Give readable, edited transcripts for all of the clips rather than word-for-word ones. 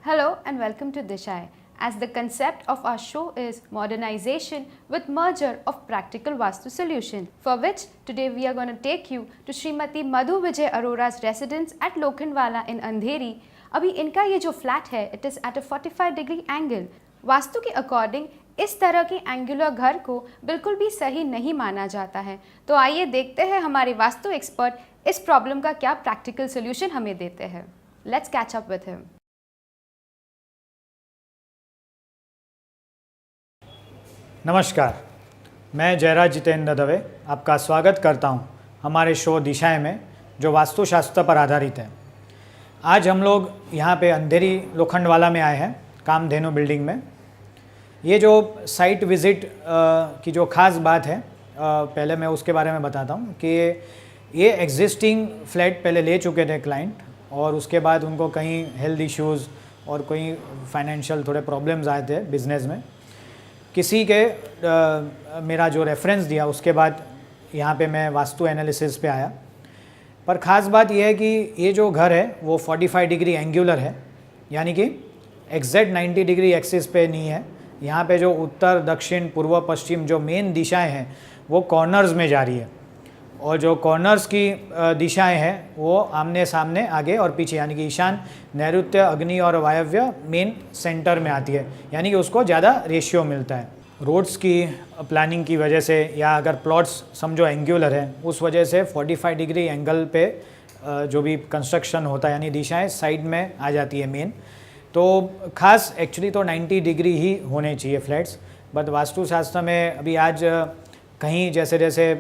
Hello and welcome to Dishai. As the concept of our show is modernization with merger of practical Vastu solution, for which today we are going to take you to Srimati Madhu Vijay Arora's residence at Lokhandwala in Andheri. अभी इनका ये जो flat है it is at a 45 degree angle. Vastu के according इस तरह के angular घर को बिल्कुल भी सही नहीं माना जाता है. तो आइए देखते हैं हमारे वास्तु एक्सपर्ट इस प्रॉब्लम का क्या प्रैक्टिकल सोल्यूशन हमें देते हैं. Let's catch up with him. नमस्कार, मैं जयराज जितेंद्र दवे आपका स्वागत करता हूं हमारे शो दिशाएं में जो वास्तुशास्त्र पर आधारित है. आज हम लोग यहां पे अंधेरी लोखंडवाला में आए हैं कामधेनु बिल्डिंग में. ये जो साइट विज़िट की जो ख़ास बात है पहले मैं उसके बारे में बताता हूं कि ये एग्जिस्टिंग फ्लैट पहले ले चुके थे क्लाइंट, और उसके बाद उनको कहीं हेल्थ इश्यूज़ और कोई फाइनेंशियल थोड़े प्रॉब्लम्स आए थे बिज़नेस में. किसी के मेरा जो रेफरेंस दिया उसके बाद यहाँ पे मैं वास्तु एनालिसिस पे आया. पर ख़ास बात यह है कि ये जो घर है वो 45 डिग्री एंगुलर है, यानी कि एग्जैक्ट 90 डिग्री एक्सिस पे नहीं है. यहाँ पे जो उत्तर दक्षिण पूर्व पश्चिम जो मेन दिशाएं हैं वो कॉर्नर्स में जा रही है, और जो कॉर्नर्स की दिशाएं हैं वो आमने सामने आगे और पीछे, यानी कि ईशान नैऋत्य अग्नि और वायव्य मेन सेंटर में आती है, यानी कि उसको ज़्यादा रेशियो मिलता है. रोड्स की प्लानिंग की वजह से या अगर प्लॉट्स समझो एंगुलर है उस वजह से 45 डिग्री एंगल पे जो भी कंस्ट्रक्शन होता है यानी दिशाएं साइड में आ जाती है मेन. तो खास एक्चुअली तो 90 डिग्री ही होने चाहिए फ्लैट्स, बट वास्तुशास्त्र में अभी आज कहीं जैसे जैसे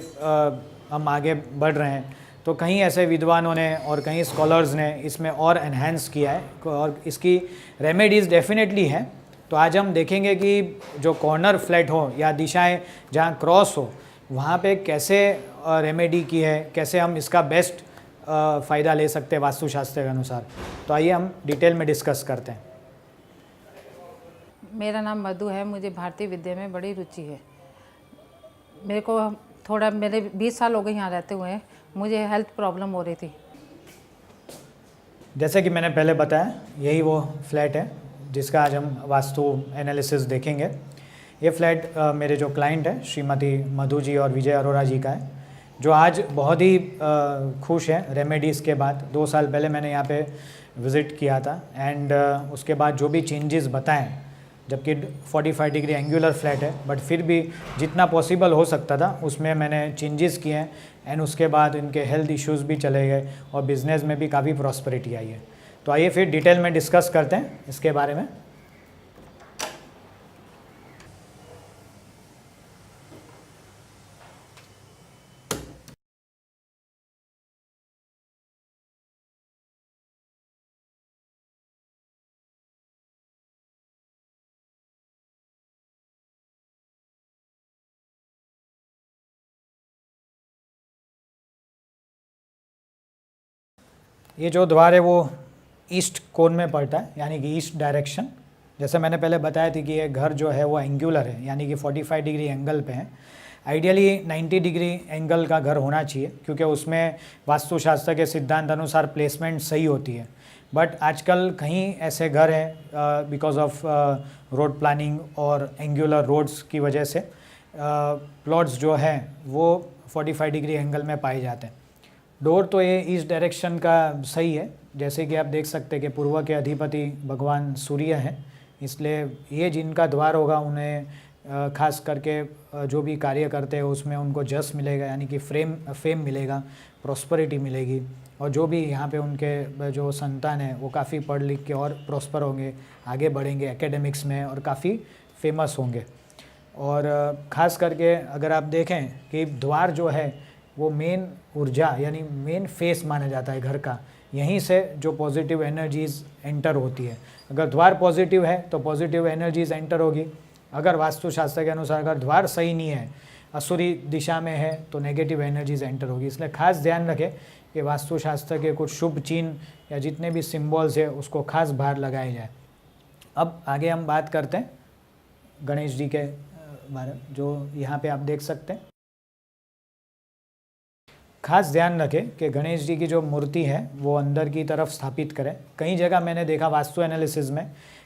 हम आगे बढ़ रहे हैं तो कहीं ऐसे विद्वानों ने और कहीं स्कॉलर्स ने इसमें और एनहेंस किया है, और इसकी रेमेडीज़ डेफिनेटली हैं. तो आज हम देखेंगे कि जो कॉर्नर फ्लैट हो या दिशाएं जहां क्रॉस हो वहां पे कैसे रेमेडी की है, कैसे हम इसका बेस्ट फ़ायदा ले सकते हैं वास्तुशास्त्र के अनुसार. तो आइए हम डिटेल में डिस्कस करते हैं. मेरा नाम मधु है. मुझे भारतीय विद्या में बड़ी रुचि है. मेरे 20 साल हो गए यहाँ रहते हुए. मुझे हेल्थ प्रॉब्लम हो रही थी. जैसे कि मैंने पहले बताया यही वो फ्लैट है जिसका आज हम वास्तु एनालिसिस देखेंगे. ये फ्लैट मेरे जो क्लाइंट है श्रीमती मधु जी और विजय अरोरा जी का है, जो आज बहुत ही खुश हैं रेमेडीज़ के बाद. 2 साल पहले मैंने यहाँ पे विज़िट किया था, एंड उसके बाद जो भी चेंजेस बताएं, जबकि 45 डिग्री एंगुलर फ्लैट है बट फिर भी जितना पॉसिबल हो सकता था उसमें मैंने चेंजेस किए हैं, एंड उसके बाद इनके हेल्थ इश्यूज़ भी चले गए और बिज़नेस में भी काफ़ी प्रॉस्पेरिटी आई है. तो आइए फिर डिटेल में डिस्कस करते हैं इसके बारे में. ये जो द्वार है वो ईस्ट कोन में पड़ता है, यानी कि ईस्ट डायरेक्शन. जैसे मैंने पहले बताया थी कि ये घर जो है वो एंगुलर है, यानी कि 45 डिग्री एंगल पे है. आइडियली 90 डिग्री एंगल का घर होना चाहिए क्योंकि उसमें वास्तुशास्त्र के सिद्धांत अनुसार प्लेसमेंट सही होती है. बट आजकल कहीं ऐसे घर हैं बिकॉज ऑफ रोड प्लानिंग और एंगुलर रोड्स की वजह से प्लॉट्स जो हैं वो 45 डिग्री एंगल में पाए जाते हैं. डोर तो ये ईस्ट डायरेक्शन का सही है, जैसे कि आप देख सकते हैं कि पूर्व के अधिपति भगवान सूर्य हैं, इसलिए ये जिनका द्वार होगा उन्हें खास करके जो भी कार्य करते हैं उसमें उनको जस मिलेगा, यानी कि फेम मिलेगा, प्रॉस्पेरिटी मिलेगी, और जो भी यहाँ पे उनके जो संतान हैं वो काफ़ी पढ़ लिख के और प्रॉस्पर होंगे, आगे बढ़ेंगे एकेडमिक्स में और काफ़ी फेमस होंगे. और ख़ास करके अगर आप देखें कि द्वार जो है वो मेन ऊर्जा यानी मेन फेस माना जाता है घर का, यहीं से जो पॉजिटिव एनर्जीज़ एंटर होती है. अगर द्वार पॉजिटिव है तो पॉजिटिव एनर्जीज़ एंटर होगी. अगर वास्तुशास्त्र के अनुसार अगर द्वार सही नहीं है, असुरी दिशा में है, तो नेगेटिव एनर्जीज़ एंटर होगी. इसलिए खास ध्यान रखें कि वास्तुशास्त्र के कुछ शुभ चिन्ह या जितने भी सिम्बॉल्स है उसको खास भार लगाया जाए. अब आगे हम बात करते हैं गणेश जी के बारे में, जो यहाँ पे आप देख सकते हैं. खास ध्यान रखें कि गणेश जी की जो मूर्ति है वो अंदर की तरफ स्थापित करें। कई जगह मैंने देखा वास्तु एनालिसिस में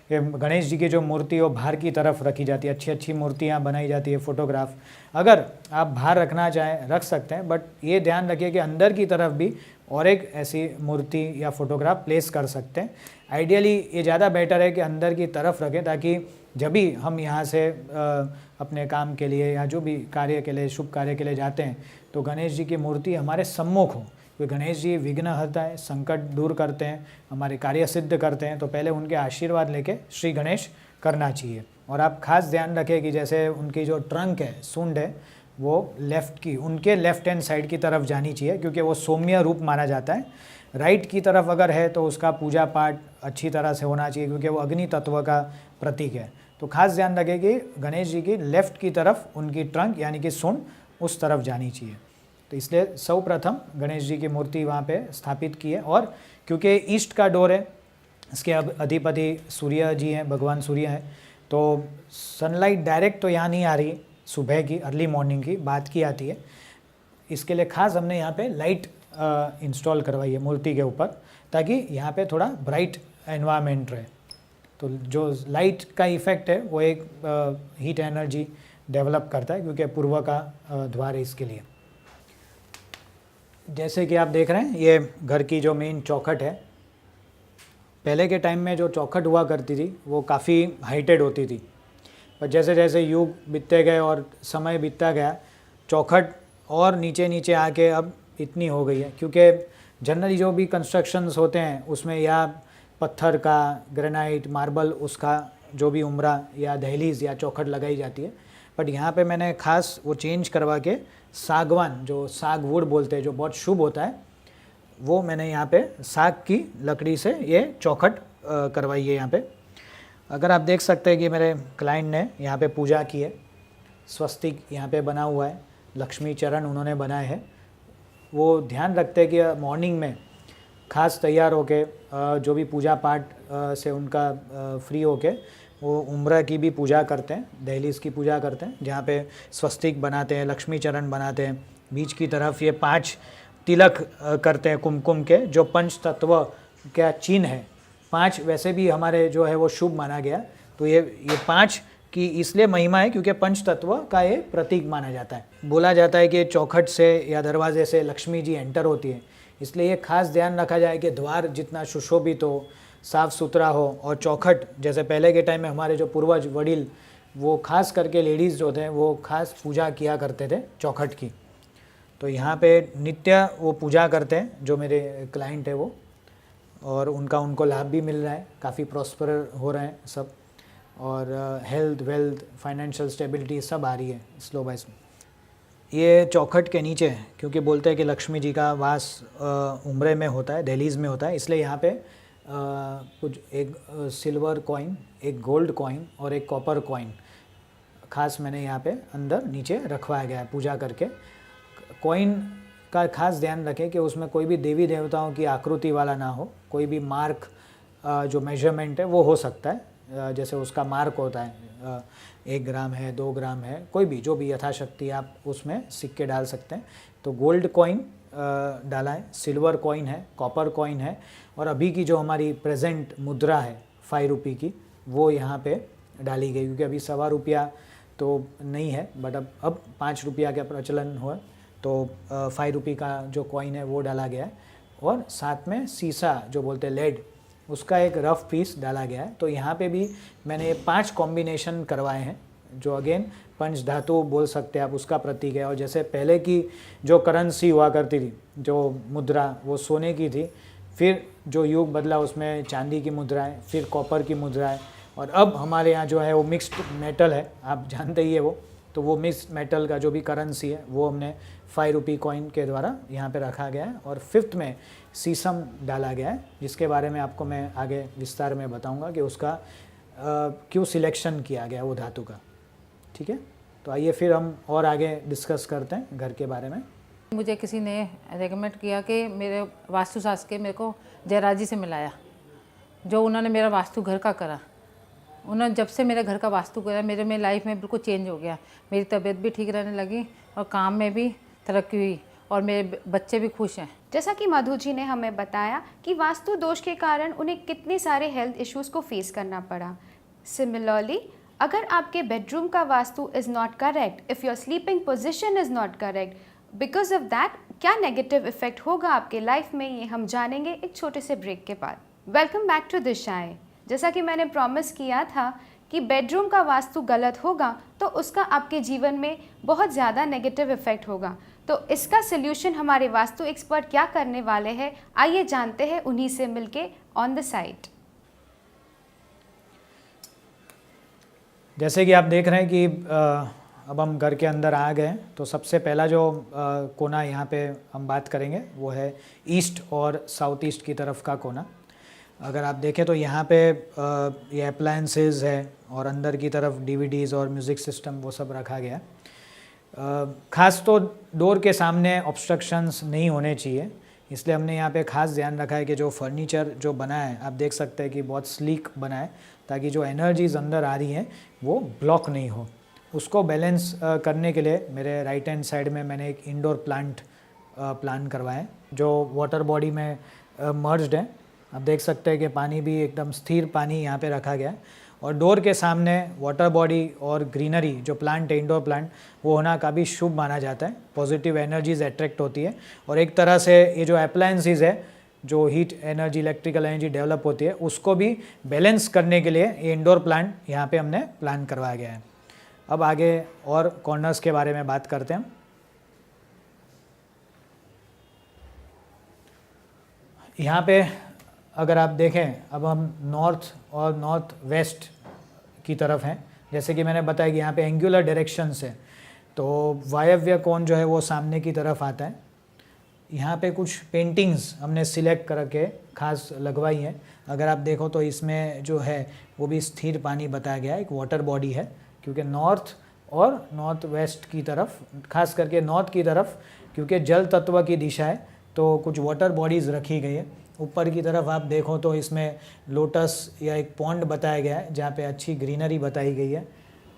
कि गणेश जी की जो मूर्ति वो बाहर की तरफ रखी जाती है, अच्छी अच्छी मूर्तियाँ बनाई जाती है, फोटोग्राफ। अगर आप बाहर रखना चाहें रख सकते हैं, बट ये ध्यान रखिए कि अंदर की तरफ भी और एक ऐसी मूर्ति या फोटोग्राफ प्लेस कर सकते हैं। आइडियली ये ज़्यादा बेटर है कि अंदर की तरफ रखें, ताकि जब भी हम यहाँ से अपने काम के लिए या जो भी कार्य के लिए, शुभ कार्य के लिए जाते हैं, तो गणेश जी की मूर्ति हमारे सम्मुख हो। क्योंकि गणेश जी विघ्नहर्ता है, संकट दूर करते हैं, हमारे कार्य सिद्ध करते हैं, तो पहले उनके आशीर्वाद लेके श्री गणेश करना चाहिए। और आप खास ध्यान रखें कि जैसे उनकी जो ट्रंक है, सूंड है, वो उनके लेफ्ट हैंड साइड की तरफ जानी चाहिए, क्योंकि वो सौम्य रूप माना जाता है। राइट की तरफ अगर है तो उसका पूजा पाठ अच्छी तरह से होना चाहिए, क्योंकि वो अग्नि तत्व का प्रतीक है। तो खास ध्यान रखें कि गणेश जी की लेफ्ट की तरफ उनकी ट्रंक यानी कि सूंड उस तरफ जानी चाहिए। तो इसलिए सर्वप्रथम गणेश जी की मूर्ति वहाँ पे स्थापित की है। और क्योंकि ईस्ट का डोर है, इसके अधिपति सूर्य जी हैं, भगवान सूर्य हैं, तो सनलाइट डायरेक्ट तो यहाँ नहीं आ रही, सुबह की अर्ली मॉर्निंग की बात की आती है। इसके लिए खास हमने यहाँ पे लाइट इंस्टॉल करवाई है मूर्ति के ऊपर, ताकि यहाँ पे थोड़ा ब्राइट एनवायरनमेंट रहे। तो जो लाइट का इफ़ेक्ट है वो एक हीट एनर्जी डेवलप करता है, क्योंकि पूर्व का द्वार है इसके लिए। जैसे कि आप देख रहे हैं, ये घर की जो मेन चौखट है, पहले के टाइम में जो चौखट हुआ करती थी वो काफ़ी हाइटेड होती थी, पर जैसे जैसे युग बीतते गए और समय बीतता गया, चौखट और नीचे नीचे आके अब इतनी हो गई है। क्योंकि जनरली जो भी कंस्ट्रक्शंस होते हैं उसमें या पत्थर का, ग्रेनाइट, मार्बल, उसका जो भी उमरा या दहलीज या चौखट लगाई जाती है। बट यहाँ पे मैंने खास वो चेंज करवा के सागवान, जो सागवुड बोलते हैं, जो बहुत शुभ होता है, वो मैंने यहाँ पे साग की लकड़ी से ये चौखट करवाई है यहाँ पे। अगर आप देख सकते हैं कि मेरे क्लाइंट ने यहाँ पे पूजा की है, स्वस्तिक यहाँ पे बना हुआ है, लक्ष्मी चरण उन्होंने बनाए हैं। वो ध्यान रखते हैं कि मॉर्निंग में खास तैयार होके जो भी पूजा पाठ से उनका फ्री होके वो उम्र की भी पूजा करते हैं, दहलीज की पूजा करते हैं, जहाँ पे स्वस्तिक बनाते हैं, लक्ष्मी चरण बनाते हैं। बीच की तरफ ये 5 तिलक करते हैं कुमकुम के, जो पंच तत्व का चिन्ह है। 5 वैसे भी हमारे जो है वो शुभ माना गया, तो ये 5 की इसलिए महिमा है क्योंकि पंच तत्व का ये प्रतीक माना जाता है। बोला जाता है कि चौखट से या दरवाजे से लक्ष्मी जी एंटर होती है, इसलिए ये खास ध्यान रखा जाए कि द्वार जितना सुशोभित हो, साफ़ सुथरा हो। और चौखट, जैसे पहले के टाइम में हमारे जो पूर्वज वडील, वो खास करके लेडीज़ जो थे वो खास पूजा किया करते थे चौखट की। तो यहाँ पे नित्य वो पूजा करते हैं जो मेरे क्लाइंट है वो, और उनको लाभ भी मिल रहा है, काफ़ी प्रॉस्पर हो रहे हैं सब, और हेल्थ, वेल्थ, फाइनेंशियल स्टेबिलिटी सब आ रही है स्लो बाय स्लो। ये चौखट के नीचे, क्योंकि बोलते हैं कि लक्ष्मी जी का वास उम्रे में होता है, दहलीज में होता है, इसलिए यहाँ पे कुछ एक सिल्वर कॉइन, एक गोल्ड कॉइन और एक कॉपर कॉइन खास मैंने यहाँ पे अंदर नीचे रखवाया गया है पूजा करके। कॉइन का खास ध्यान रखें कि उसमें कोई भी देवी देवताओं की आकृति वाला ना हो, कोई भी मार्क जो मेजरमेंट है वो हो सकता है, जैसे उसका मार्क होता है 1 ग्राम है, 2 ग्राम है, कोई भी जो भी यथाशक्ति आप उसमें सिक्के डाल सकते हैं। तो गोल्ड कॉइन डाला है, सिल्वर कॉइन है, कॉपर कॉइन है, और अभी की जो हमारी प्रेजेंट मुद्रा है 5 रुपये की, वो यहाँ पे डाली गई, क्योंकि अभी ₹1.25 तो नहीं है, बट अब 5 रुपया का प्रचलन हुआ, तो 5 रुपये का जो कॉइन है वो डाला गया है। और साथ में सीसा जो बोलते हैं लेड, उसका एक रफ पीस डाला गया है। तो यहाँ पे भी मैंने 5 कॉम्बिनेशन करवाए हैं, जो अगेन पंच धातु बोल सकते हैं आप, उसका प्रतीक है। और जैसे पहले की जो करेंसी हुआ करती थी, जो मुद्रा, वो सोने की थी, फिर जो युग बदला उसमें चांदी की मुद्राएं, फिर कॉपर की मुद्राएं, और अब हमारे यहाँ जो है वो मिक्स्ड मेटल है, आप जानते ही है वो। तो वो मिक्स्ड मेटल का जो भी करेंसी है वो हमने 5 रुपये कॉइन के द्वारा यहाँ पे रखा गया है। और 5th में शीशम डाला गया है, जिसके बारे में आपको मैं आगे विस्तार में बताऊंगा कि उसका क्यों सिलेक्शन किया गया वो धातु का। ठीक है, तो आइए फिर हम और आगे डिस्कस करते हैं घर के बारे में। मुझे किसी ने रेकमेंड किया कि मेरे वास्तुशास्त्र के मेरे को जयराज जी से मिलाया, जो उन्होंने मेरा वास्तु घर का करा। उन्होंने जब से मेरे घर का वास्तु करा, मेरे में लाइफ में बिल्कुल चेंज हो गया। मेरी तबीयत भी ठीक रहने लगी और काम में भी तरक्की हुई। और मेरे बच्चे भी खुश हैं। जैसा कि मधु जी ने हमें बताया कि वास्तु दोष के कारण उन्हें कितने सारे हेल्थ इश्यूज को फेस करना पड़ा। सिमिलरली, अगर आपके बेडरूम का vastu is not correct, if your sleeping position is not correct, because of that क्या नेगेटिव इफेक्ट होगा आपके लाइफ में, ये हम जानेंगे एक छोटे से ब्रेक के बाद। वेलकम बैक टू दिशाएं। जैसा कि मैंने प्रॉमिस किया था कि बेडरूम का वास्तु गलत होगा तो उसका आपके जीवन में बहुत ज़्यादा नेगेटिव इफेक्ट होगा। तो इसका सोल्यूशन हमारे वास्तु एक्सपर्ट क्या करने वाले हैं, आइए जानते हैं उन्हीं से मिलके ऑन द साइट। जैसे कि आप देख रहे हैं कि अब हम घर के अंदर आ गए, तो सबसे पहला जो कोना यहाँ पे हम बात करेंगे वो है ईस्ट और साउथ ईस्ट की तरफ का कोना। अगर आप देखें तो यहाँ पे ये अप्लायंसेस है और अंदर की तरफ डीवीडीज़ और म्यूज़िक सिस्टम वो सब रखा गया है। ख़ास तो डोर के सामने ऑब्स्ट्रक्शंस नहीं होने चाहिए, इसलिए हमने यहाँ पे ख़ास ध्यान रखा है कि जो फर्नीचर जो बना है आप देख सकते हैं कि बहुत स्लीक बना है, ताकि जो एनर्जीज़ अंदर आ रही हैं वो ब्लॉक नहीं हो। उसको बैलेंस करने के लिए मेरे राइट हैंड साइड में मैंने एक इंडोर प्लांट प्लान करवाया है जो वाटर बॉडी में मर्ज्ड है। आप देख सकते हैं कि पानी भी एकदम स्थिर पानी यहाँ पे रखा गया है और डोर के सामने वाटर बॉडी और ग्रीनरी जो प्लांट है, इंडोर प्लांट, वो होना काफ़ी शुभ माना जाता है। पॉजिटिव एनर्जीज अट्रैक्ट होती है और एक तरह से ये जो अप्लायंसेस है, जो heat energy, electrical energy develop होती है, उसको भी बैलेंस करने के लिए ये इंडोर प्लांट यहाँ पे हमने प्लान करवाया गया है। अब आगे और कॉर्नर्स के बारे में बात करते हैं। यहाँ पे अगर आप देखें, अब हम नॉर्थ और नॉर्थ वेस्ट की तरफ हैं। जैसे कि मैंने बताया कि यहाँ पे एंगुलर डायरेक्शन से, तो वायव्य कोण जो है वो सामने की तरफ आता है। यहाँ पे कुछ पेंटिंग्स हमने सिलेक्ट करके खास लगवाई हैं। अगर आप देखो तो इसमें जो है वो भी स्थिर पानी बताया गया है, एक वाटर बॉडी है, क्योंकि नॉर्थ और नॉर्थ वेस्ट की तरफ, खास करके नॉर्थ की तरफ, क्योंकि जल तत्व की दिशा है, तो कुछ वाटर बॉडीज़ रखी गई है। ऊपर की तरफ आप देखो तो इसमें लोटस या एक पॉन्ड बताया गया है जहाँ पे अच्छी ग्रीनरी बताई गई है,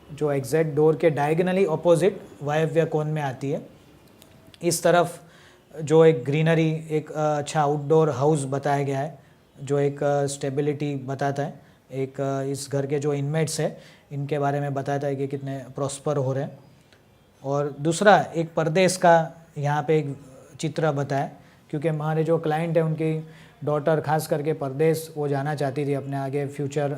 जो एग्जैक्ट डोर के डायगनली ऑपोजिट वायव्य कोण में आती है। इस तरफ जो एक ग्रीनरी, एक अच्छा आउटडोर हाउस बताया गया है जो एक स्टेबिलिटी बताता है। एक इस घर के जो इनमेट्स है इनके बारे में बताता है कि कितने प्रॉस्पर हो रहे हैं। और दूसरा एक परदेश का यहाँ पे एक चित्र बताया, क्योंकि हमारे जो क्लाइंट है उनकी डॉटर खास करके परदेश वो जाना चाहती थी अपने आगे फ्यूचर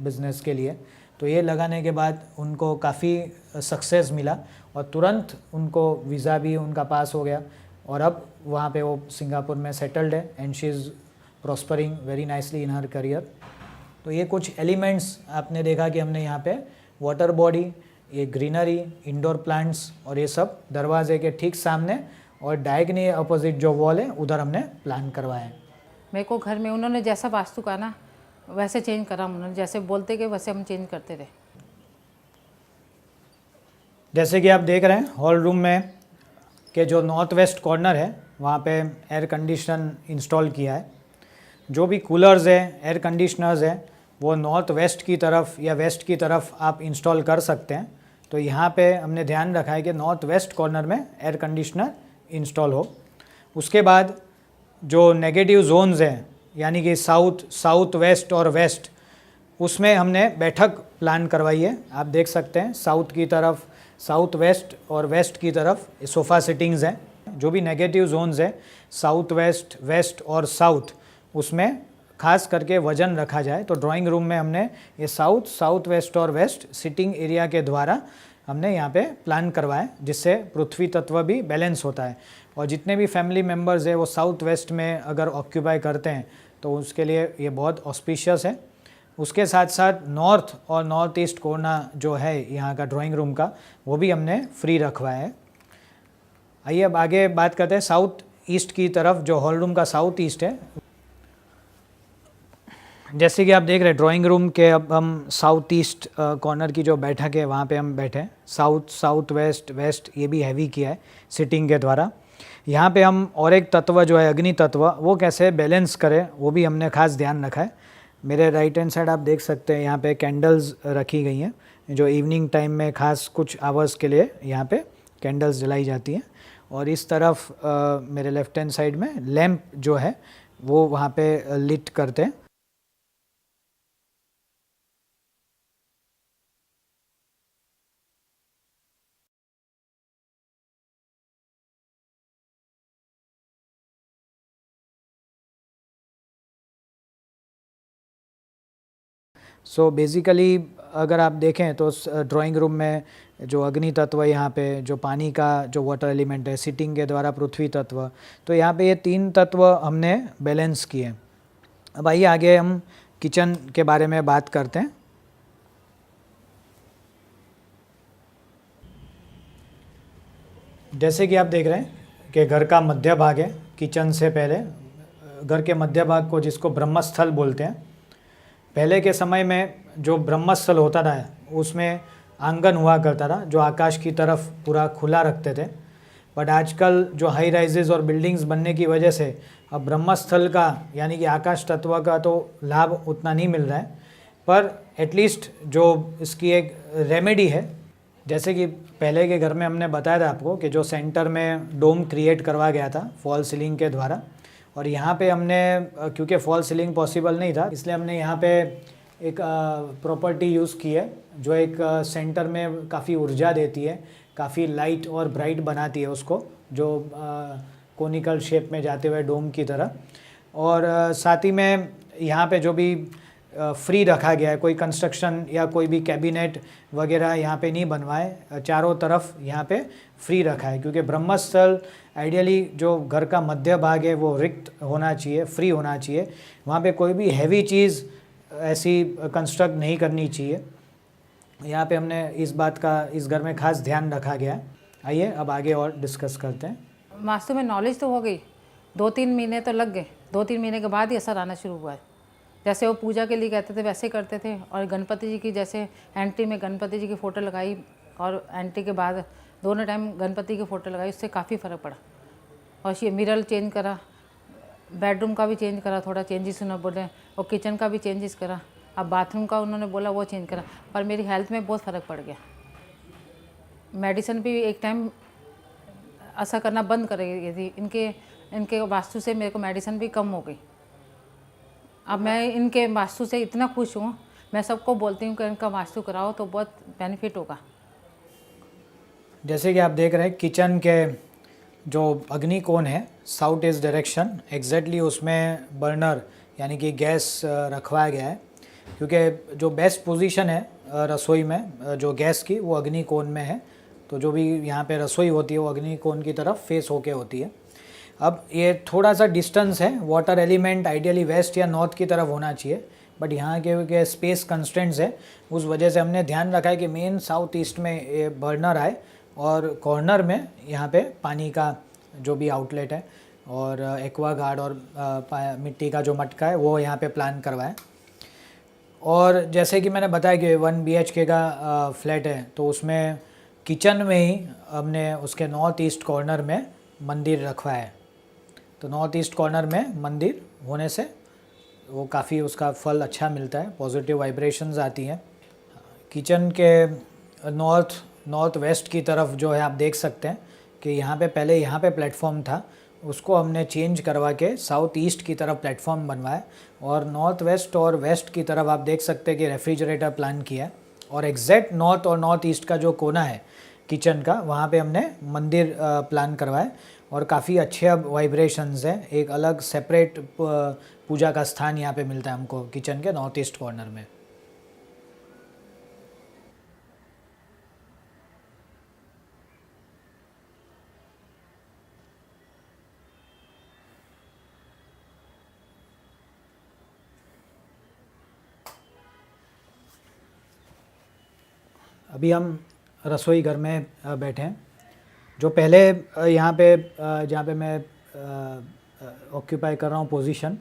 बिजनेस के लिए। तो ये लगाने के बाद उनको काफ़ी सक्सेस मिला और तुरंत उनको वीज़ा भी उनका पास हो गया और अब वहाँ पे वो सिंगापुर में सेटल्ड है and she is prospering very nicely in her career. तो ये कुछ एलिमेंट्स आपने देखा कि हमने यहाँ पे वाटर बॉडी, ये ग्रीनरी, इंडोर प्लांट्स और ये सब दरवाजे के ठीक सामने और डायगनी अपोजिट जो वॉल है उधर हमने प्लान करवाया है। मेरे को घर में उन्होंने जैसा वास्तु कहा ना वैसे चेंज करा, उन्होंने जैसे बोलते गए वैसे हम चेंज करते रहे। जैसे कि आप देख रहे हैं हॉल रूम में के जो नॉर्थ वेस्ट कॉर्नर है वहाँ पे एयर कंडीशन इंस्टॉल किया है। जो भी कूलर्स है, एयर कंडीशनर्स है, वो नॉर्थ वेस्ट की तरफ या वेस्ट की तरफ आप इंस्टॉल कर सकते हैं। तो यहाँ पे हमने ध्यान रखा है कि नॉर्थ वेस्ट कॉर्नर में एयर कंडीशनर इंस्टॉल हो। उसके बाद जो नेगेटिव जोन्स हैं यानी कि साउथ, साउथ वेस्ट और वेस्ट, उसमें हमने बैठक प्लान करवाई है। आप देख सकते हैं साउथ की तरफ, साउथ वेस्ट और वेस्ट की तरफ सोफ़ा सिटिंग्स हैं। जो भी नेगेटिव जोन्स है साउथ वेस्ट, वेस्ट और साउथ, उसमें खास करके वजन रखा जाए। तो ड्राइंग रूम में हमने ये साउथ, साउथ वेस्ट और वेस्ट सिटिंग एरिया के द्वारा हमने यहाँ पे प्लान करवाया, जिससे पृथ्वी तत्व भी बैलेंस होता है। और जितने भी फैमिली मेम्बर्स हैं वो साउथ वेस्ट में अगर ऑक्यूपाई करते हैं तो उसके लिए ये बहुत ऑस्पिशियस है। उसके साथ साथ नॉर्थ और नॉर्थ ईस्ट कोना जो है यहाँ का ड्राइंग रूम का, वो भी हमने फ्री रखवाया है। आइए अब आगे बात करते हैं साउथ ईस्ट की तरफ। जो हॉल रूम का साउथ ईस्ट है, जैसे कि आप देख रहे हैं ड्राइंग रूम के, अब हम साउथ ईस्ट कॉर्नर की जो बैठक है वहाँ पे हम बैठे हैं। साउथ, साउथ वेस्ट, वेस्ट ये भी हैवी किया है सिटिंग के द्वारा। यहाँ पे हम और एक तत्व जो है अग्नि तत्व, वो कैसे बैलेंस करें वो भी हमने खास ध्यान रखा है। मेरे राइट हैंड साइड आप देख सकते हैं यहाँ पे कैंडल्स रखी गई हैं, जो इवनिंग टाइम में खास कुछ आवर्स के लिए यहाँ पे कैंडल्स जलाई जाती हैं। और इस तरफ मेरे लेफ्ट हैंड साइड में लैंप जो है वो वहाँ पे लिट करते हैं। सो बेसिकली अगर आप देखें तो ड्राइंग रूम में जो अग्नि तत्व यहाँ पे, जो पानी का जो वाटर एलिमेंट है, सीटिंग के द्वारा पृथ्वी तत्व, तो यहाँ पे ये 3 तत्व हमने बैलेंस किए। अब आइए आगे हम किचन के बारे में बात करते हैं। जैसे कि आप देख रहे हैं कि घर का मध्य भाग है। किचन से पहले घर के मध्य भाग को, जिसको ब्रह्मस्थल बोलते हैं, पहले के समय में जो ब्रह्मस्थल होता था उसमें आंगन हुआ करता था जो आकाश की तरफ पूरा खुला रखते थे। बट आजकल जो हाई राइजेस और बिल्डिंग्स बनने की वजह से अब ब्रह्मस्थल का यानी कि आकाश तत्व का तो लाभ उतना नहीं मिल रहा है, पर एटलीस्ट जो इसकी एक रेमेडी है, जैसे कि पहले के घर में हमने बताया था आपको कि जो सेंटर में डोम क्रिएट करवा गया था फॉल सीलिंग के द्वारा, और यहाँ पे हमने क्योंकि फॉल सीलिंग पॉसिबल नहीं था इसलिए हमने यहाँ पे एक प्रॉपर्टी यूज़ की है जो एक सेंटर में काफ़ी ऊर्जा देती है, काफ़ी लाइट और ब्राइट बनाती है उसको, जो कोनिकल शेप में जाते हुए डोम की तरह। और साथ ही में यहाँ पे जो भी फ्री रखा गया है, कोई कंस्ट्रक्शन या कोई भी कैबिनेट वगैरह यहाँ पे नहीं बनवाए, चारों तरफ यहाँ पे फ्री रखा है, क्योंकि ब्रह्मस्थल आइडियली जो घर का मध्य भाग है वो रिक्त होना चाहिए, फ्री होना चाहिए। वहाँ पे कोई भी हैवी चीज़ ऐसी कंस्ट्रक्ट नहीं करनी चाहिए। यहाँ पे हमने इस बात का इस घर में खास ध्यान रखा गया। आइए अब आगे और डिस्कस करते हैं। वास्तु में नॉलेज तो हो गई, 2-3 महीने तो लग गए, 2-3 महीने के बाद ही असर आना शुरू हुआ है। जैसे वो पूजा के लिए कहते थे वैसे करते थे, और गणपति जी की जैसे एंट्री में गणपति जी की फ़ोटो लगाई और एंट्री के बाद दोनों टाइम गणपति की फ़ोटो लगाई, उससे काफ़ी फ़र्क पड़ा। और ये मिरर चेंज करा, बेडरूम का भी चेंज करा, थोड़ा चेंजेस उन्होंने बोले, और किचन का भी चेंजेस करा, अब बाथरूम का उन्होंने बोला वो चेंज करा, और मेरी हेल्थ में बहुत फ़र्क पड़ गया। मेडिसिन भी एक टाइम असर करना बंद कर गई थी, इनके वास्तु से मेरे को मेडिसिन भी कम हो गई। अब मैं इनके वास्तु से इतना खुश हूँ, मैं सबको बोलती हूँ कि इनका वास्तु कराओ तो बहुत बेनिफिट होगा। जैसे कि आप देख रहे हैं किचन के जो अग्नि कोण है साउथ ईस्ट डायरेक्शन, एग्जैक्टली उसमें बर्नर यानी कि गैस रखवाया गया है, क्योंकि जो बेस्ट पोजीशन है रसोई में जो गैस की वो अग्नि कोण में है। तो जो भी यहाँ पे रसोई होती है वो अग्नि कोण की तरफ फेस होके होती है। अब ये थोड़ा सा डिस्टेंस है, वाटर एलिमेंट आइडियली वेस्ट या नॉर्थ की तरफ होना चाहिए, बट यहाँ के स्पेस कंस्ट्रेंट्स है, उस वजह से हमने ध्यान रखा है कि मेन साउथ ईस्ट में ये बर्नर आए और कॉर्नर में यहाँ पे पानी का जो भी आउटलेट है और एक्वा गार्ड और मिट्टी का जो मटका है वो यहाँ पे प्लान करवाएं। और जैसे कि मैंने बताया कि 1 BHK का फ्लैट है, तो उसमें किचन में ही हमने उसके नॉर्थ ईस्ट कॉर्नर में मंदिर रखवाया है। तो नॉर्थ ईस्ट कॉर्नर में मंदिर होने से वो काफ़ी उसका फल अच्छा मिलता है, पॉजिटिव वाइब्रेशंस आती हैं। किचन के नॉर्थ वेस्ट की तरफ जो है आप देख सकते हैं कि यहाँ पे पहले यहाँ पे प्लेटफॉर्म था, उसको हमने चेंज करवा के साउथ ईस्ट की तरफ प्लेटफॉर्म बनवाया, और नॉर्थ वेस्ट और वेस्ट की तरफ आप देख सकते हैं कि रेफ्रिजरेटर प्लान किया है, और एग्जैक्ट नॉर्थ और नॉर्थ ईस्ट का जो कोना है किचन का वहाँ पे हमने मंदिर प्लान करवाया, और काफ़ी अच्छे अब वाइब्रेशंस हैं। एक अलग सेपरेट पूजा का स्थान यहाँ पे मिलता है हमको किचन के नॉर्थ ईस्ट कॉर्नर में। अभी हम रसोई घर में बैठे हैं। जो पहले यहाँ पे जहाँ पे मैं ऑक्यूपाई कर रहा हूँ पोजीशन,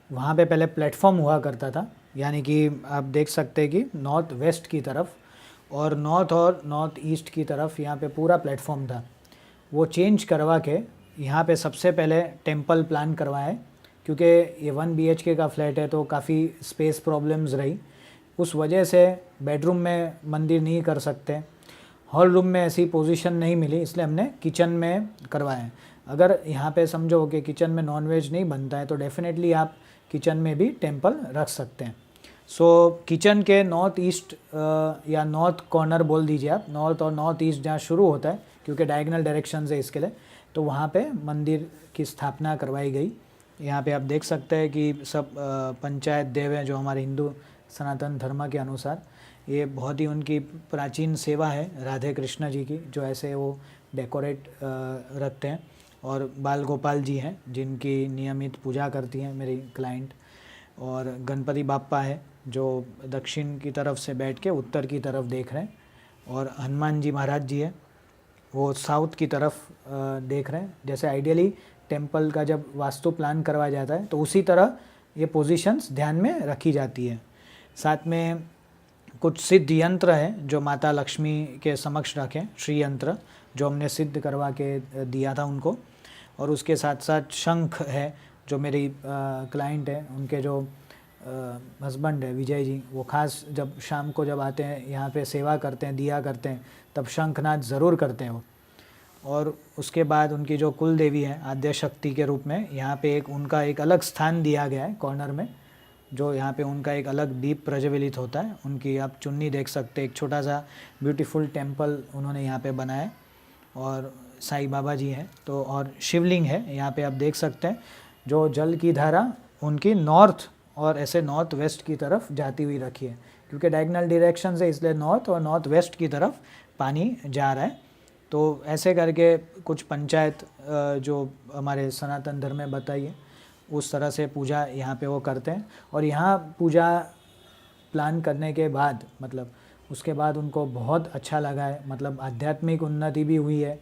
वहाँ पे पहले प्लेटफॉर्म हुआ करता था, यानी कि आप देख सकते हैं कि नॉर्थ वेस्ट की तरफ और नॉर्थ ईस्ट की तरफ यहाँ पे पूरा प्लेटफॉर्म था। वो चेंज करवा के यहाँ पे सबसे पहले टेंपल प्लान करवाए, क्योंकि ये 1 BHK का फ्लैट है तो काफ़ी स्पेस प्रॉब्लम्स रही, उस वजह से बेडरूम में मंदिर नहीं कर सकते। हॉल रूम में ऐसी पोजीशन नहीं मिली, इसलिए हमने किचन में करवाया है। अगर यहाँ पे समझो कि किचन में नॉनवेज नहीं बनता है तो डेफिनेटली आप किचन में भी टेम्पल रख सकते हैं। सो किचन के नॉर्थ ईस्ट या नॉर्थ कॉर्नर बोल दीजिए आप, नॉर्थ और नॉर्थ ईस्ट जहाँ शुरू होता है, क्योंकि डायगनल डायरेक्शन है इसके लिए, तो वहाँ पे मंदिर की स्थापना करवाई गई। यहाँ पे आप देख सकते हैं कि सब पंचायत देव हैं जो हमारे हिंदू सनातन धर्म के अनुसार। ये बहुत ही उनकी प्राचीन सेवा है राधे कृष्ण जी की, जो ऐसे वो डेकोरेट रखते हैं। और बाल गोपाल जी हैं जिनकी नियमित पूजा करती हैं मेरी क्लाइंट। और गणपति बाप्पा है जो दक्षिण की तरफ से बैठ के उत्तर की तरफ देख रहे हैं। और हनुमान जी महाराज जी है, वो साउथ की तरफ देख रहे हैं। जैसे आइडियली टेम्पल का जब वास्तु प्लान करवाया जाता है तो उसी तरह ये पोजीशंस ध्यान में रखी जाती है। साथ में कुछ सिद्ध यंत्र हैं जो माता लक्ष्मी के समक्ष रखें, श्री यंत्र जो हमने सिद्ध करवा के दिया था उनको। और उसके साथ साथ शंख है जो मेरी क्लाइंट है, उनके जो हस्बैंड है विजय जी, वो खास जब शाम को जब आते हैं यहाँ पे सेवा करते हैं, दिया करते हैं, तब शंखनाद ज़रूर करते हैं वो। और उसके बाद उनकी जो कुल देवी है आद्य शक्ति के रूप में यहाँ पे एक उनका एक अलग स्थान दिया गया है कॉर्नर में, जो यहाँ पे उनका एक अलग दीप प्रज्वलित होता है। उनकी आप चुन्नी देख सकते हैं, एक छोटा सा ब्यूटीफुल टेम्पल उन्होंने यहाँ पे बनाया है। और साईं बाबा जी हैं तो, और शिवलिंग है यहाँ पे आप देख सकते हैं, जो जल की धारा उनकी नॉर्थ और ऐसे नॉर्थ वेस्ट की तरफ जाती हुई रखी है, क्योंकि डायगनल डायरेक्शन से, इसलिए नॉर्थ और नॉर्थ वेस्ट की तरफ पानी जा रहा है। तो ऐसे करके कुछ पंचायत जो हमारे सनातन धर्म में बताई है उस तरह से पूजा यहाँ पे वो करते हैं। और यहाँ पूजा प्लान करने के बाद मतलब उसके बाद उनको बहुत अच्छा लगा है, मतलब आध्यात्मिक उन्नति भी हुई है,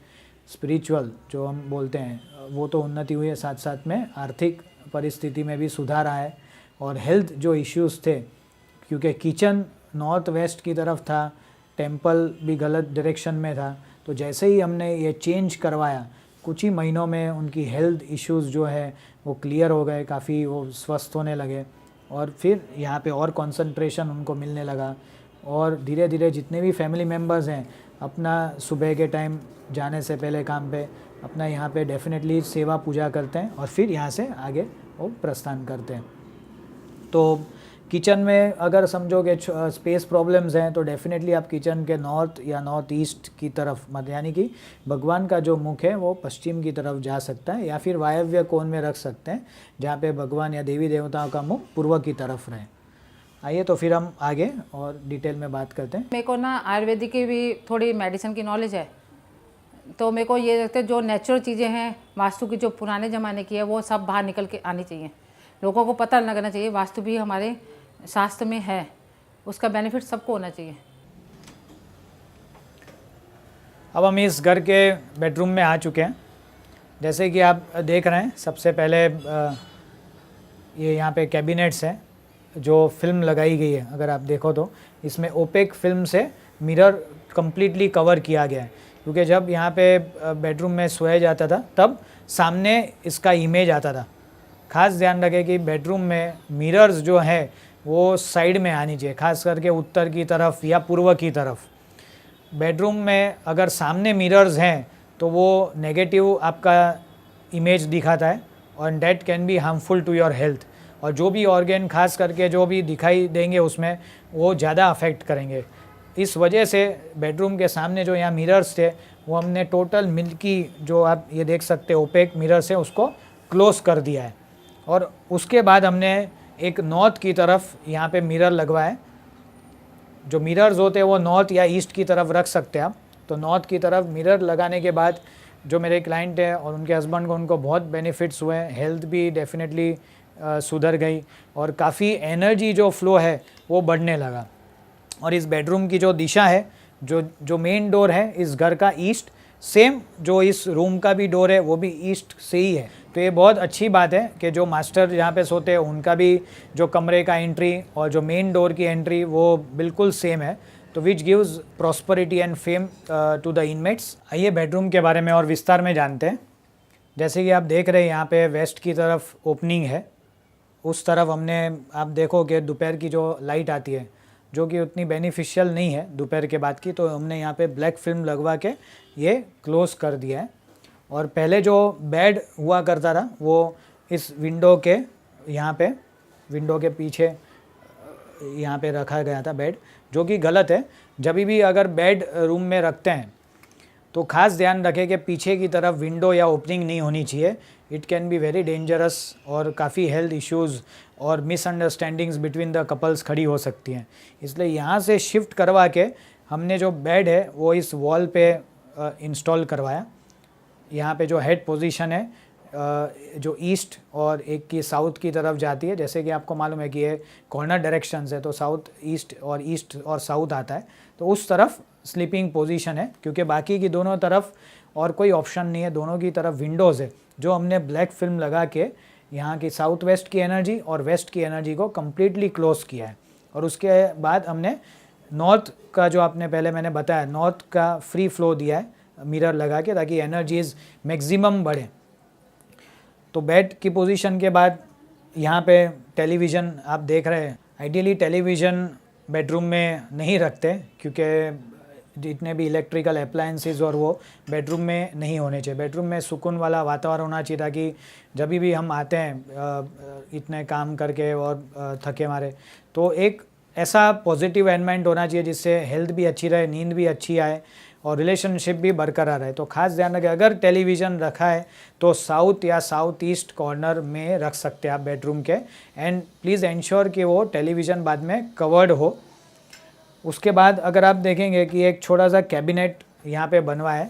स्पिरिचुअल जो हम बोलते हैं वो तो उन्नति हुई है, साथ साथ में आर्थिक परिस्थिति में भी सुधार आया है। और हेल्थ जो इश्यूज़ थे, क्योंकि किचन नॉर्थ वेस्ट की तरफ था, टेम्पल भी गलत डायरेक्शन में था, तो जैसे ही हमने ये चेंज करवाया कुछ ही महीनों में उनकी हेल्थ इश्यूज़ जो है वो क्लियर हो गए, काफ़ी वो स्वस्थ होने लगे। और फिर यहाँ पे और कंसंट्रेशन उनको मिलने लगा। और धीरे धीरे जितने भी फैमिली मेम्बर्स हैं अपना सुबह के टाइम जाने से पहले काम पे अपना यहाँ पे डेफिनेटली सेवा पूजा करते हैं और फिर यहाँ से आगे वो प्रस्थान करते हैं। तो किचन में अगर समझो कि स्पेस प्रॉब्लम्स हैं तो डेफिनेटली आप किचन के नॉर्थ या नॉर्थ ईस्ट की तरफ मत, यानी कि भगवान का जो मुख है वो पश्चिम की तरफ जा सकता है, या फिर वायव्य कोण में रख सकते हैं जहाँ पे भगवान या देवी देवताओं का मुख पूर्व की तरफ रहे। आइए तो फिर हम आगे और डिटेल में बात करते हैं। मेरे को ना आयुर्वेदिक की भी थोड़ी मेडिसिन की नॉलेज है, तो मेरे को ये लगता है जो नेचुरल चीज़ें हैं वास्तु की जो पुराने ज़माने की है वो सब बाहर निकल के आनी चाहिए। लोगों को पता लगना चाहिए वास्तु भी हमारे शास्त्र में है, उसका बेनिफिट सबको होना चाहिए। अब हम इस घर के बेडरूम में आ चुके हैं। जैसे कि आप देख रहे हैं, सबसे पहले ये यहाँ पे कैबिनेट्स हैं जो फिल्म लगाई गई है। अगर आप देखो तो इसमें ओपेक फिल्म से मिरर कंप्लीटली कवर किया गया है, क्योंकि जब यहाँ पे बेडरूम में सोया जाता था तब सामने इसका इमेज आता था। खास ध्यान रखें कि बेडरूम में मिरर्स जो है वो साइड में आनी चाहिए, खास करके उत्तर की तरफ या पूर्व की तरफ। बेडरूम में अगर सामने मिरर्स हैं तो वो नेगेटिव आपका इमेज दिखाता है और that can be harmful to your health. और जो भी ऑर्गेन खास करके जो भी दिखाई देंगे उसमें वो ज़्यादा अफेक्ट करेंगे। इस वजह से बेडरूम के सामने जो यहाँ मिरर्स थे वो हमने टोटल मिल्की, जो आप ये देख सकते हैं ओपेक मिरर्स है, उसको क्लोज कर दिया है। और उसके बाद हमने एक नॉर्थ की तरफ यहाँ पे मिरर लगवाए। जो मिरर्स होते हैं वो नॉर्थ या ईस्ट की तरफ रख सकते हैं आप। तो नॉर्थ की तरफ मिरर लगाने के बाद जो मेरे क्लाइंट हैं और उनके हस्बैंड को उनको बहुत बेनिफिट्स हुए, हेल्थ भी डेफिनेटली सुधर गई और काफ़ी एनर्जी जो फ्लो है वो बढ़ने लगा। और इस बेडरूम की जो दिशा है, जो मेन डोर है इस घर का ईस्ट, सेम जो इस रूम का भी डोर है वो भी ईस्ट से ही है। तो ये बहुत अच्छी बात है कि जो मास्टर यहाँ पे सोते हैं उनका भी जो कमरे का एंट्री और जो मेन डोर की एंट्री वो बिल्कुल सेम है, तो which gives prosperity and fame to the inmates. आइए बेडरूम के बारे में और विस्तार में जानते हैं। जैसे कि आप देख रहे हैं यहाँ पे वेस्ट की तरफ ओपनिंग है, उस तरफ हमने, आप देखो कि दोपहर की जो लाइट आती है जो कि उतनी बेनिफिशियल नहीं है दोपहर के बाद की, तो हमने यहाँ पे ब्लैक फिल्म लगवा के ये क्लोज़ कर दिया है। और पहले जो बेड हुआ करता था वो इस विंडो के यहाँ पे, विंडो के पीछे यहाँ पे रखा गया था बेड, जो कि गलत है। जब भी अगर बेड रूम में रखते हैं तो खास ध्यान रखें कि पीछे की तरफ विंडो या ओपनिंग नहीं होनी चाहिए। It can be very dangerous और काफ़ी हेल्थ इश्यूज़ और मिसअंडरस्टैंडिंग्स बिटवीन द कपल्स खड़ी हो सकती हैं। इसलिए यहाँ से शिफ्ट करवा के हमने जो बेड है वो इस वॉल पे इंस्टॉल करवाया। यहाँ पे जो हेड पोजीशन है जो ईस्ट और एक की साउथ की तरफ जाती है, जैसे कि आपको मालूम है कि ये कॉर्नर डायरेक्शंस है, तो साउथ ईस्ट और साउथ आता है, तो उस तरफ स्लीपिंग पोजीशन है, क्योंकि बाकी की दोनों तरफ और कोई ऑप्शन नहीं है, दोनों की तरफ विंडोज़ है। जो हमने ब्लैक फिल्म लगा के यहाँ की साउथ वेस्ट की एनर्जी और वेस्ट की एनर्जी को कम्प्लीटली क्लोज किया है। और उसके बाद हमने नॉर्थ का, जो आपने पहले मैंने बताया, नॉर्थ का फ्री फ्लो दिया है मिरर लगा के, ताकि एनर्जीज मैक्सिमम बढ़े। तो बेड की पोजीशन के बाद यहाँ पे टेलीविज़न आप देख रहे हैं। आइडियली टेलीविज़न बेडरूम में नहीं रखते, क्योंकि जितने भी इलेक्ट्रिकल अप्लायंसेस और वो बेडरूम में नहीं होने चाहिए। बेडरूम में सुकून वाला वातावरण होना चाहिए, ताकि जब भी हम आते हैं इतने काम करके और थके मारे, तो एक ऐसा पॉजिटिव एनवायरनमेंट होना चाहिए जिससे हेल्थ भी अच्छी रहे, नींद भी अच्छी आए और रिलेशनशिप भी बरकरार रहे। तो खास ध्यान रखें, अगर टेलीविज़न रखा है तो साउथ या साउथ ईस्ट कॉर्नर में रख सकते हैं आप बेडरूम के। एंड प्लीज़ इंश्योर कि वो टेलीविज़न बाद में कवर्ड हो। उसके बाद अगर आप देखेंगे कि एक छोटा सा कैबिनेट यहाँ पे बनवा है,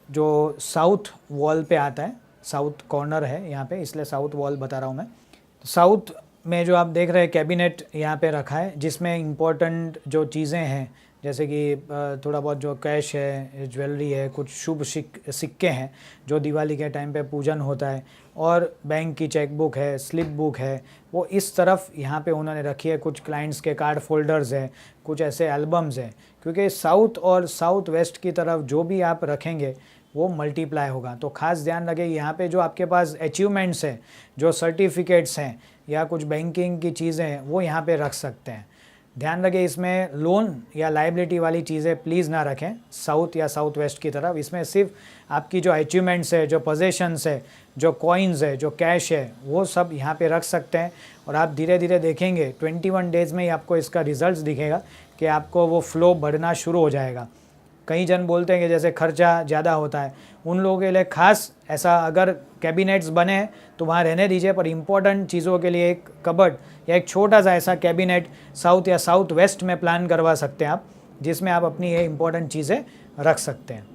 जो साउथ वॉल पे आता है, साउथ कॉर्नर है यहाँ पे, इसलिए साउथ वॉल बता रहा हूँ मैं। तो साउथ में जो आप देख रहे हैं कैबिनेट यहाँ पे रखा है, जिसमें इम्पोर्टेंट जो चीज़ें हैं, जैसे कि थोड़ा बहुत जो कैश है, ज्वेलरी है, कुछ शुभ सिक्के हैं जो दिवाली के टाइम पे पूजन होता है, और बैंक की चेकबुक है, स्लिप बुक है, वो इस तरफ यहाँ पे उन्होंने रखी है। कुछ क्लाइंट्स के कार्ड फोल्डर्स हैं, कुछ ऐसे एल्बम्स हैं, क्योंकि साउथ और साउथ वेस्ट की तरफ जो भी आप रखेंगे वो मल्टीप्लाई होगा। तो खास ध्यान रखें, यहाँ पे जो आपके पास अचीवमेंट्स हैं, जो सर्टिफिकेट्स हैं या कुछ बैंकिंग की चीज़ें हैं, वो यहाँ पे रख सकते हैं। ध्यान रखें, इसमें लोन या लाइबिलिटी वाली चीज़ें प्लीज़ ना रखें साउथ या साउथ वेस्ट की तरफ। इसमें सिर्फ आपकी जो अचीवमेंट्स है, जो पोजेशंस है, जो कॉइन्स है, जो कैश है, वो सब यहाँ पे रख सकते हैं। और आप धीरे धीरे देखेंगे 21 डेज़ में ही आपको इसका रिजल्ट दिखेगा कि आपको वो फ्लो बढ़ना शुरू हो जाएगा। कई जन बोलते हैं कि जैसे खर्चा ज़्यादा होता है, उन लोगों के लिए खास ऐसा अगर कैबिनेट्स बने तो वहाँ रहने दीजिए, पर इम्पोर्टेंट चीज़ों के लिए एक कबर्ड या एक छोटा सा ऐसा कैबिनेट साउथ या साउथ वेस्ट में प्लान करवा सकते हैं आप, जिसमें आप अपनी ये इम्पोर्टेंट चीज़ें रख सकते हैं।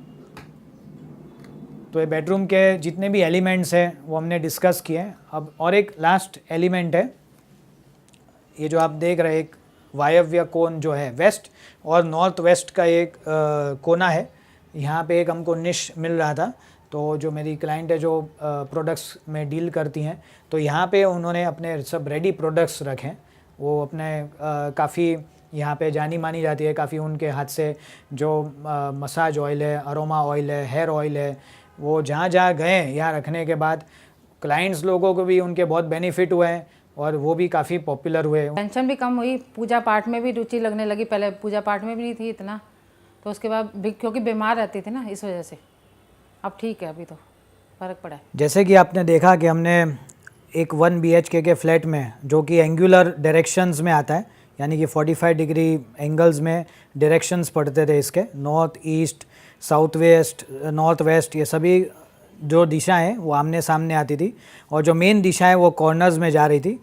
तो ये बेडरूम के जितने भी एलिमेंट्स हैं वो हमने डिस्कस किए हैं। अब और एक लास्ट एलिमेंट है, ये जो आप देख रहे हैं, एक वायव्य कोण जो है, वेस्ट और नॉर्थ वेस्ट का एक कोना है। यहाँ पे एक हमको निश मिल रहा था, तो जो मेरी क्लाइंट है जो प्रोडक्ट्स में डील करती हैं, तो यहाँ पे उन्होंने अपने सब रेडी प्रोडक्ट्स रखे। वो अपने काफ़ी यहाँ पे जानी मानी जाती है, काफ़ी उनके हाथ से जो मसाज ऑयल है, अरोमा ऑयल है, हेयर ऑयल है, वो जहाँ जहाँ गए यहाँ रखने के बाद क्लाइंट्स लोगों को भी उनके बहुत बेनिफिट हुए हैं और वो भी काफ़ी पॉपुलर हुए। टेंशन भी कम हुई, पूजा पाठ में भी रुचि लगने लगी। पहले पूजा पाठ में भी नहीं थी इतना, तो उसके बाद क्योंकि बीमार रहती थी ना, इस वजह से अब ठीक है, अभी तो फ़र्क पड़ा है। जैसे कि आपने देखा कि हमने एक 1 BHK के फ्लैट में, जो कि एंगुलर डायरेक्शंस में आता है, यानी कि 45 डिग्री एंगल्स में डायरेक्शंस पड़ते थे इसके, north east, south west, north west, ये सभी जो दिशाएं हैं वो आमने सामने आती थी, और जो मेन दिशा है वो कॉर्नर्स में जा रही थी।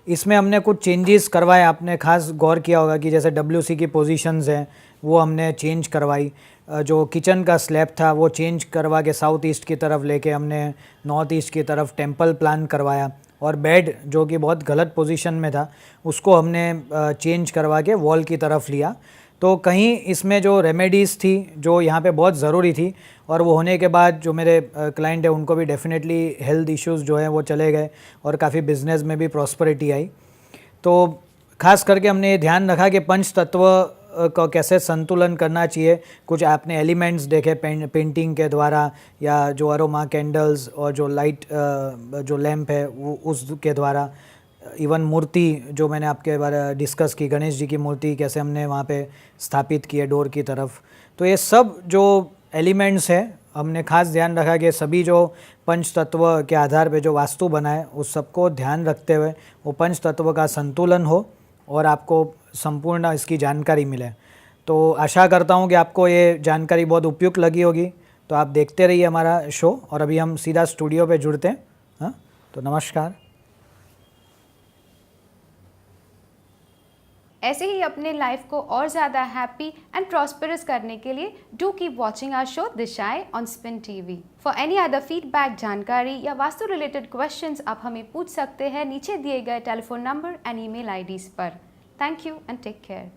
इसमें हमने कुछ चेंजेस करवाए। आपने खास गौर किया होगा कि जैसे WC की पोजीशंस हैं वो हमने चेंज करवाई, जो किचन का स्लैब था वो चेंज करवा के साउथ ईस्ट की तरफ लेके हमने नॉर्थ ईस्ट की तरफ टेम्पल प्लान करवाया, और बेड जो कि बहुत गलत पोजीशन में था उसको हमने चेंज करवा के वॉल की तरफ लिया। तो कहीं इसमें जो रेमेडीज़ थी जो यहाँ पे बहुत ज़रूरी थी, और वो होने के बाद जो मेरे क्लाइंट है उनको भी डेफिनेटली हेल्थ इश्यूज़ जो हैं वो चले गए और काफ़ी बिजनेस में भी प्रॉस्पेरिटी आई। तो खास करके हमने ये ध्यान रखा कि पंच तत्व का कैसे संतुलन करना चाहिए। कुछ आपने एलिमेंट्स देखे पेंटिंग के द्वारा, या जो अरोमा कैंडल्स और जो लाइट जो लैंप है वो उसके द्वारा, इवन मूर्ति जो मैंने आपके बारे डिस्कस की, गणेश जी की मूर्ति कैसे हमने वहाँ पे स्थापित की है डोर की तरफ। तो ये सब जो एलिमेंट्स है हमने खास ध्यान रखा कि सभी जो पंच तत्व के आधार पे जो वास्तु बना है उस सबको ध्यान रखते हुए वो पंच तत्व का संतुलन हो और आपको संपूर्ण इसकी जानकारी मिले। तो आशा करता हूँ कि आपको ये जानकारी बहुत उपयुक्त लगी होगी। तो आप देखते रहिए हमारा शो और अभी हम सीधा स्टूडियो पे जुड़ते हैं। हाँ, तो नमस्कार। ऐसे ही अपने लाइफ को और ज़्यादा हैप्पी एंड प्रॉस्परस करने के लिए do keep watching our show Dishayen on Spin TV. For any other feedback, जानकारी या वास्तु रिलेटेड क्वेश्चंस आप हमें पूछ सकते हैं नीचे दिए गए telephone number and email IDs पर। Thank you and take care.